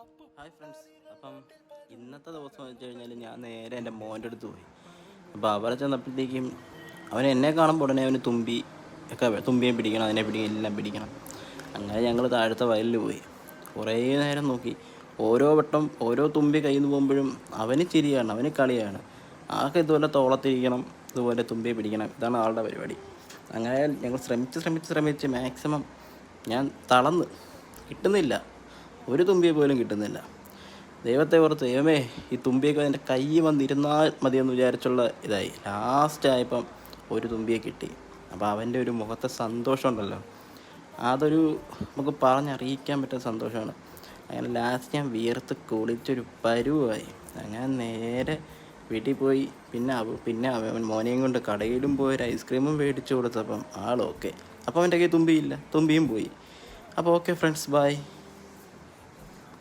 Hi friends, അപ്പം ഇന്നത്തെ ദിവസം വെച്ച് കഴിഞ്ഞാൽ ഞാൻ നേരെ എൻ്റെ മോൻ്റെ അടുത്ത് പോയി. അപ്പോൾ അവിടെ ചെന്നപ്പോഴത്തേക്കും അവൻ എന്നെ കാണുമ്പോൾ ഉടനെ അവന് തുമ്പിയും പിടിക്കണം, അതിനെ പിടിക്കണം, എല്ലാം പിടിക്കണം. അങ്ങനെ ഞങ്ങൾ താഴത്തെ വയലിൽ പോയി. കുറേ നേരം നോക്കി. ഓരോ വട്ടം ഓരോ തുമ്പി കയ്യിൽ നിന്ന് പോകുമ്പോഴും അവന് ചിരിയാണ്, അവന് കളിയാണ്. ആകെ ഇതുപോലെ തോളത്തിരിക്കണം, ഇതുപോലെ തുമ്പിയെ പിടിക്കണം, ഇതാണ് ആളുടെ പരിപാടി. അങ്ങനെ ഞങ്ങൾ ശ്രമിച്ച് മാക്സിമം ഞാൻ തളർന്ന്, കിട്ടുന്നില്ല, ഒരു തുമ്പിയെ പോലും കിട്ടുന്നില്ല. ദൈവത്തെ ഓർത്ത് ദൈവമേ, ഈ തുമ്പിയൊക്കെ എൻ്റെ കൈ വന്നിരുന്നാൽ മതിയെന്ന് വിചാരിച്ചുള്ള ഇതായി. ലാസ്റ്റായപ്പം ഒരു തുമ്പിയെ കിട്ടി. അപ്പോൾ അവൻ്റെ ഒരു മുഖത്തെ സന്തോഷം ഉണ്ടല്ലോ, അതൊരു നമുക്ക് പറഞ്ഞറിയിക്കാൻ പറ്റുന്ന സന്തോഷമാണ്. അങ്ങനെ ലാസ്റ്റ് ഞാൻ വിയർത്ത് കുളിച്ചൊരു പരുവായി. അങ്ങനെ നേരെ വീട്ടിൽ പോയി. പിന്നെ അവൻ മോനെയും കൊണ്ട് കടയിലും പോയി ഒരു ഐസ്ക്രീമും മേടിച്ചു കൊടുത്തപ്പം ആളോക്കെ. അപ്പോൾ അവൻ്റെ കയ്യിൽ തുമ്പിയില്ല, തുമ്പിയും പോയി. അപ്പോൾ ഓക്കെ ഫ്രണ്ട്സ്, ബൈ.